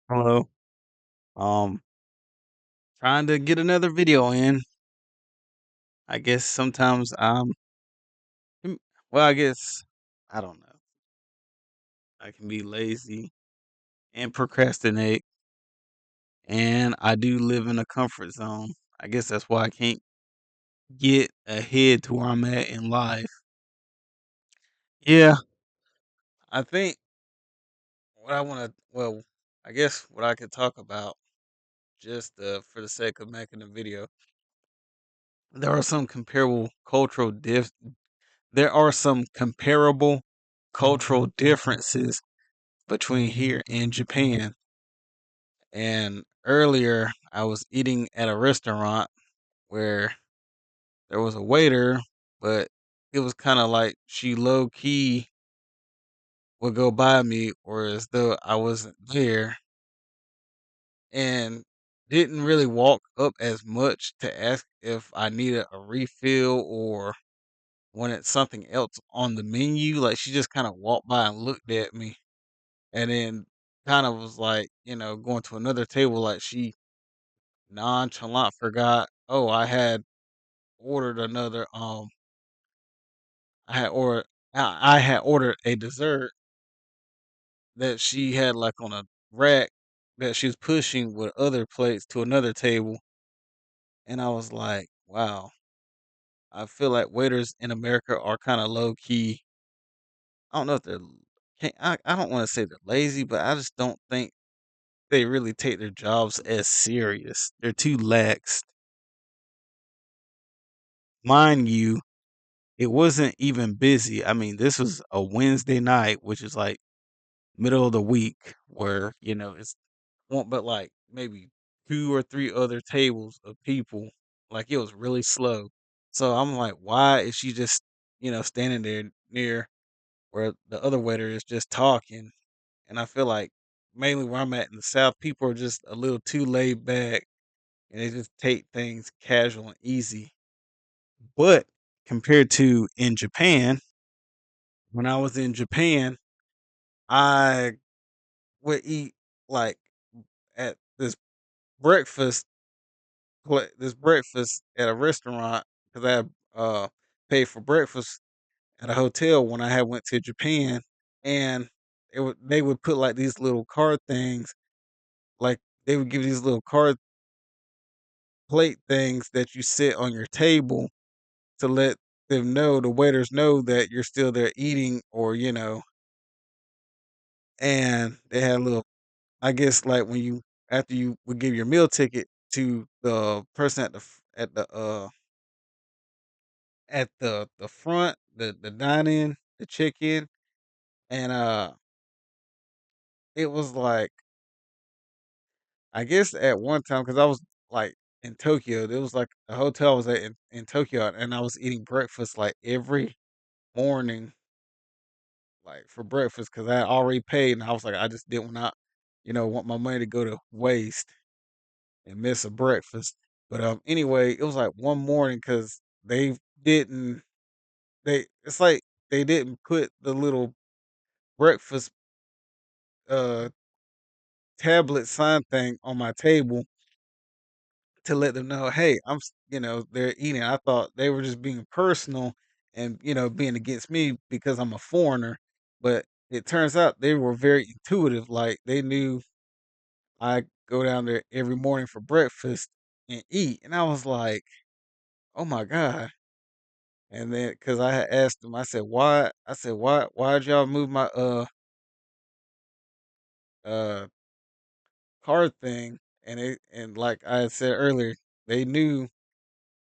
Hello. Um, Trying to get another video in. I guess sometimes mm, well, I guess I don't know. I can be lazy and procrastinate, and I do live in a comfort zone. I guess that's why I can't get ahead to where I'm at in life. Yeah, I think what I want to, well, I guess what I could talk about just for the sake of making a video. There are some comparable cultural diff there are some comparable cultural differences between here and Japan. And earlier, I was eating at a restaurant where there was a waiter, but it was kind of like she low key would go by me, or as though I wasn't there, and didn't really walk up as much to ask if I needed a refill or wanted something else on the menu. Like she just kind of walked by and looked at me and then kind of was like, going to another table, like she nonchalant forgot, oh, ordered another, I had ordered, I had ordered a dessert that she had like on a rack that she was pushing with other plates to another table. And I was like, wow, I feel like waiters in America are kind of low key. I don't know if they're, I don't want to say they're lazy, but I just don't think they really take their jobs as serious. They're too lax. Mind you, it wasn't even busy. I mean, this was a Wednesday night, which is like middle of the week, where it's won't but like maybe two or three other tables of people. Like it was really slow. So I'm like, why is she just standing there near where the other waiter is just talking? And I feel like mainly where I'm at in the South, people are just a little too laid back and they just take things casual and easy. But compared to in Japan, when I was in Japan, I would eat like at breakfast this breakfast at a restaurant because I had paid for breakfast at a hotel when I had went to Japan, and they would put like these little card things, like they would give these little card plate things that you sit on your table to let the waiters know that you're still there eating, or and they had a little, I guess, like when you after you would give your meal ticket to the person at the front, the dine in, the check in, and it was like, I guess at one time because I was like in Tokyo, there was like a hotel I was at in Tokyo, and I was eating breakfast like every morning, like for breakfast because I had already paid, and I was like, I just didn't want my money to go to waste and miss a breakfast. But anyway, it was like one morning because didn't it's like they didn't put the little breakfast uh tablet sign thing on my table to let them know, hey, they're eating. I thought they were just being personal and being against me because I'm a foreigner, but it turns out they were very intuitive. Like they knew I go down there every morning for breakfast and eat, and I was like, oh my god. And then, because I had asked them, I said, "Why?" I said, "Why'd y'all move my uh card thing?" And like I had said earlier, they knew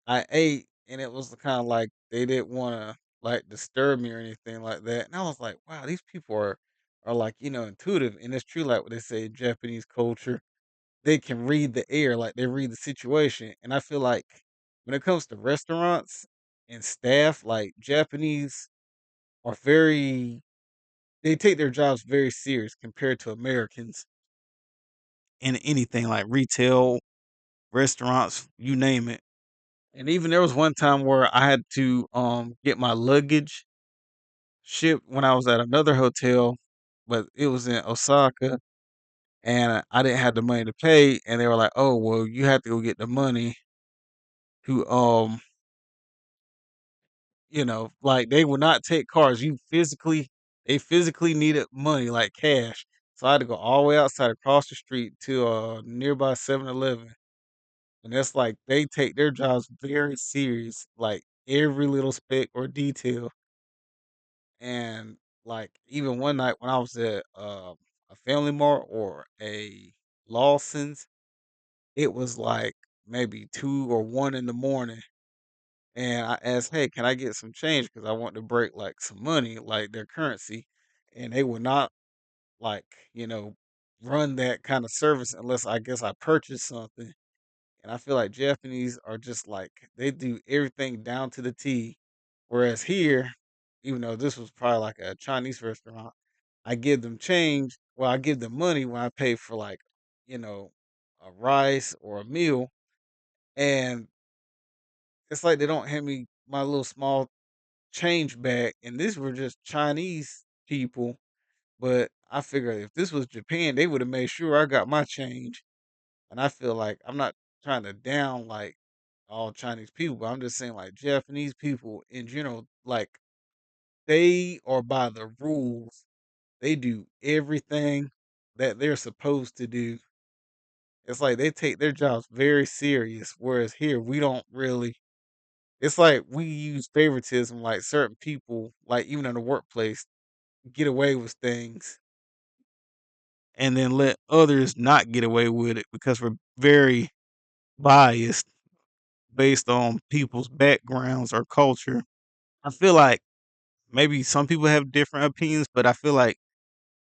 I ate, and it was kind of like they didn't want to like disturb me or anything like that. And I was like, "Wow, these people are like intuitive." And it's true, like what they say, in Japanese culture, they can read the air, like they read the situation. And I feel like when it comes to restaurants and staff, like Japanese are very they take their jobs very serious compared to Americans in anything like retail, restaurants, you name it. And even there was one time where I had to get my luggage shipped when I was at another hotel, but it was in Osaka, and I didn't have the money to pay, and they were like, "Oh, well, you have to go get the money to like they will not take cards. They physically needed money, like cash. So I had to go all the way outside across the street to a nearby 7-Eleven. And that's like they take their jobs very serious, like every little speck or detail. And like even one night when I was at a Family Mart or a Lawson's, it was like maybe 2 or 1 in the morning. And I asked, "Hey, can I get some change? Because I want to break like some money, like their currency." And they would not like, run that kind of service unless I guess I purchased something. And I feel like Japanese are just like they do everything down to the T. Whereas here, even though this was probably like a Chinese restaurant, I give them change. Well, I give them money when I pay for like, you know, a rice or a meal. And it's like they don't hand me my little small change back. And these were just Chinese people. But I figure if this was Japan, they would have made sure I got my change. And I feel like I'm not trying to down like all Chinese people, but I'm just saying like Japanese people in general, like they are by the rules. They do everything that they're supposed to do. It's like they take their jobs very serious, whereas here we don't really. It's like we use favoritism, like certain people, like even in the workplace, get away with things and then let others not get away with it because we're very biased based on people's backgrounds or culture. I feel like maybe some people have different opinions, but I feel like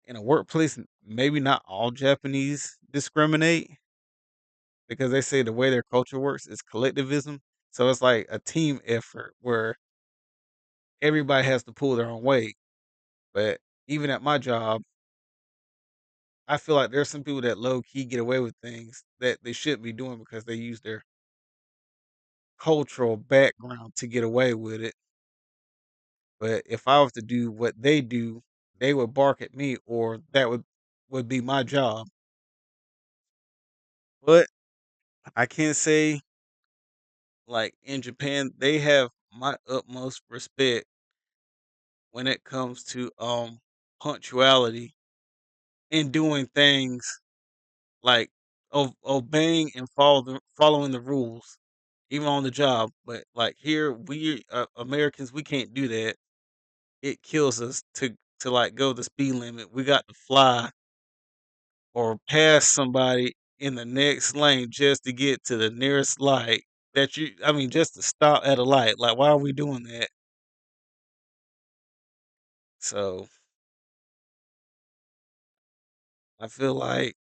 in a workplace, maybe not all Japanese discriminate because they say the way their culture works is collectivism. So it's like a team effort where everybody has to pull their own weight. But even at my job, I feel like there's some people that low key get away with things that they shouldn't be doing because they use their cultural background to get away with it. But if I was to do what they do, they would bark at me or that would be my job. But I can't say like in Japan, they have my utmost respect when it comes to punctuality and doing things like obeying and following the rules, even on the job. But like here, we Americans, we can't do that. It kills us to like go the speed limit. We got to fly or pass somebody in the next lane just to get to the nearest light I mean, just to stop at a light. Like, why are we doing that? So I feel like,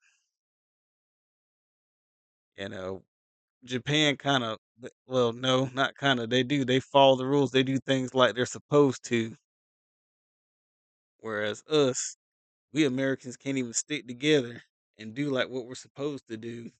you know, Japan kind of, well, no, not kind of. They do. They follow the rules. They do things like they're supposed to. Whereas us, we Americans can't even stick together and do like what we're supposed to do.